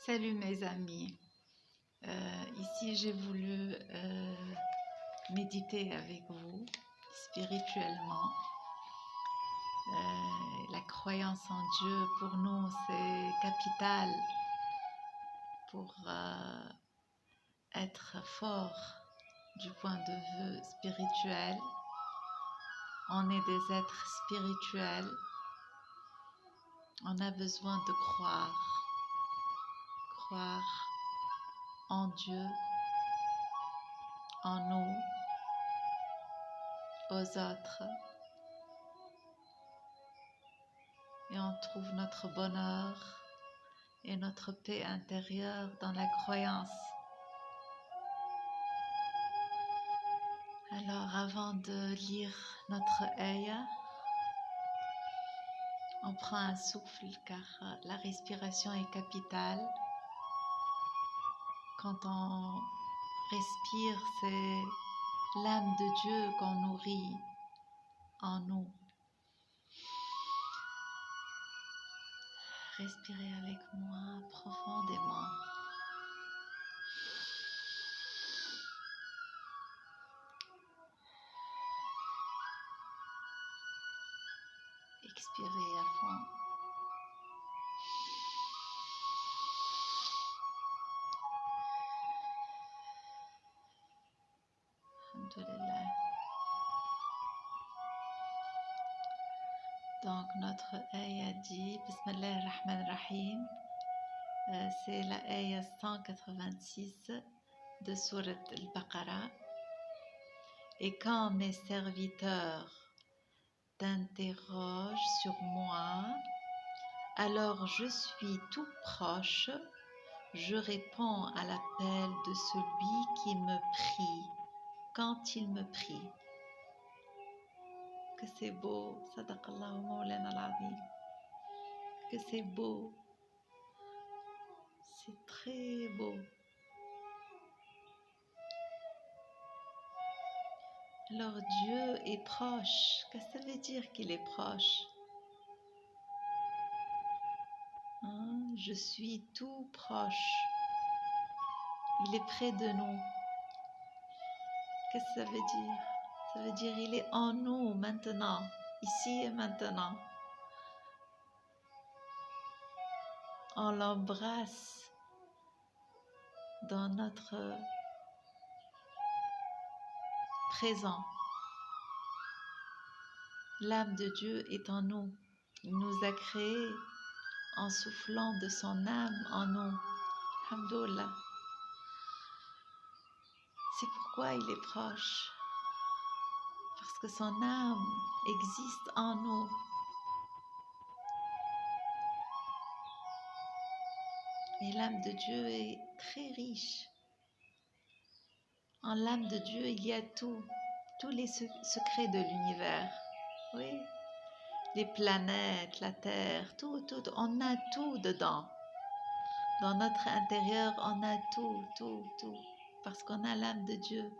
Salut mes amis. Ici j'ai voulu méditer avec vous spirituellement. La croyance en Dieu pour nous c'est capital pour être fort du point de vue spirituel. On est des êtres spirituels. On a besoin de croire en Dieu, en nous, aux autres. Et on trouve notre bonheur et notre paix intérieure dans la croyance. Alors avant de lire notre ayah, on prend un souffle car la respiration est capitale. Quand on respire, c'est l'âme de Dieu qu'on nourrit en nous. Respirez avec moi profondément. Expirez à fond. Alhamdulillah. Donc notre ayah dit Bismillah ar-Rahman ar-Rahim. C'est la ayah 186 de Surat al-Baqarah. Et quand mes serviteurs t'interrogent sur moi, alors je suis tout proche, je réponds à l'appel de celui qui me prie quand il me prie. Que c'est beau, Sadaqallahu Mawlana al-Azim. Que c'est beau, c'est très beau. Alors Dieu est proche. Qu'est-ce que ça veut dire qu'il est proche? Je suis tout proche. Il est près de nous. Qu'est-ce que ça veut dire? Ça veut dire il est en nous maintenant, ici et maintenant. On l'embrasse dans notre présent. L'âme de Dieu est en nous. Il nous a créés en soufflant de son âme en nous. Alhamdoulilah. C'est pourquoi il est proche. Parce que son âme existe en nous. Et l'âme de Dieu est très riche. En l'âme de Dieu, il y a tout, tous les secrets de l'univers. Oui, les planètes, la Terre, tout, on a tout dedans. Dans notre intérieur, on a tout, parce qu'on a l'âme de Dieu.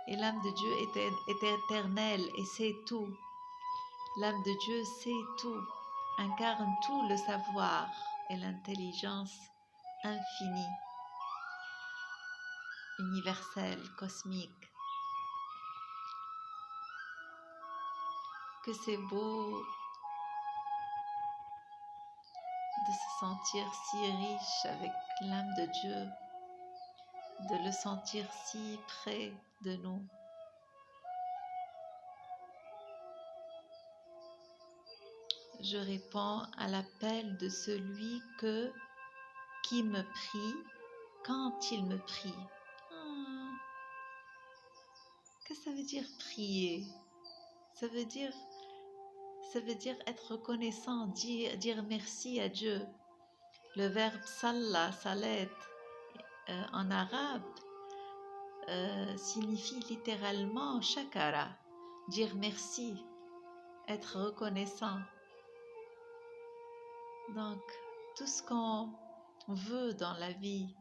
Et l'âme de Dieu est éternelle et sait tout. L'âme de Dieu sait tout, incarne tout le savoir et l'intelligence infinie, universelle, cosmique. Que c'est beau de se sentir si riche avec l'âme de Dieu, de le sentir si près de nous. Je réponds à l'appel de celui qui me prie quand il me prie. Qu'est-ce que ça veut dire prier? Ça veut dire être reconnaissant, dire merci à Dieu. Le verbe salla, salat, en arabe, signifie littéralement shakara, dire merci, être reconnaissant. Donc, tout ce qu'on veut dans la vie,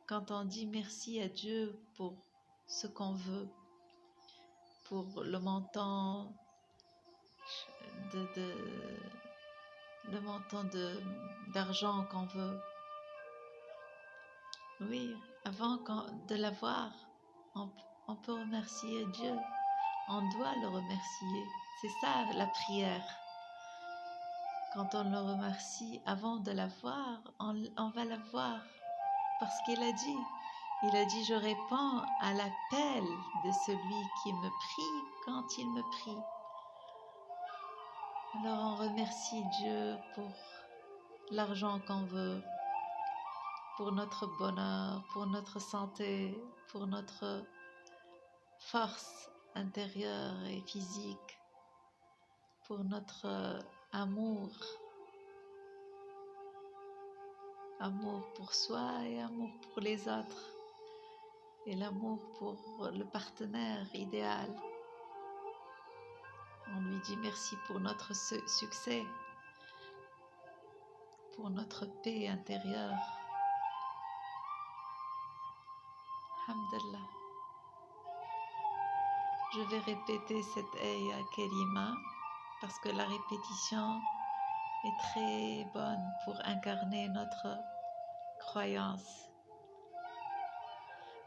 quand on dit merci à Dieu pour ce qu'on veut, pour le montant le montant d'argent qu'on veut. Oui, avant de l'avoir, on, on peut remercier Dieu. On doit le remercier. C'est ça la prière. Quand on le remercie avant de l'avoir, on va l'avoir. Parce qu'il a dit, je réponds à l'appel de celui qui me prie quand il me prie. Alors on remercie Dieu pour l'argent qu'on veut, pour notre bonheur, pour notre santé, pour notre force intérieure et physique, pour notre amour pour soi et amour pour les autres, et l'amour pour le partenaire idéal. On lui dit merci pour notre succès, pour notre paix intérieure. Alhamdulillah. Je vais répéter cette Aya Kerima parce que la répétition est très bonne pour incarner notre croyance.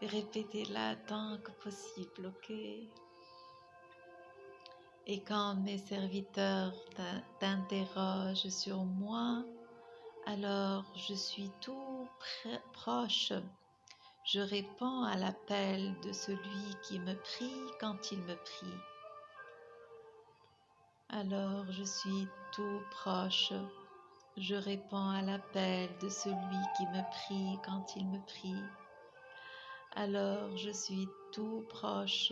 Et répétez-la tant que possible, ok? Et quand mes serviteurs t'interrogent sur moi, alors je suis tout proche. Je réponds à l'appel de celui qui me prie quand il me prie. Alors je suis tout proche. Je réponds à l'appel de celui qui me prie quand il me prie. Alors je suis tout proche.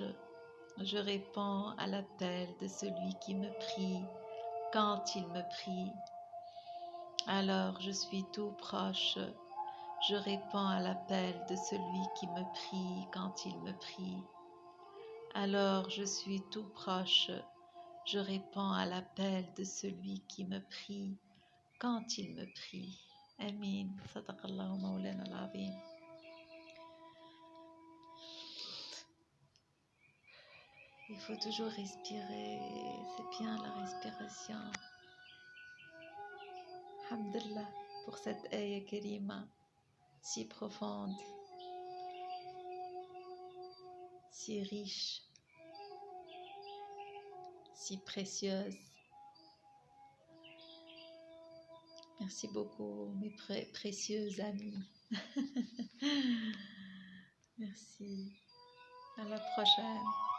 Je réponds à l'appel de celui qui me prie quand il me prie. Alors je suis tout proche. Je réponds à l'appel de celui qui me prie quand il me prie. Alors je suis tout proche. Je réponds à l'appel de celui qui me prie quand il me prie. Amin. Sadaqallahu Mawlana al-Azim. Il faut toujours respirer. C'est bien la respiration. Alhamdulillah pour cette Aya Kerima si profonde, si riche, si précieuse. Merci beaucoup, mes précieux amis. Merci. À la prochaine.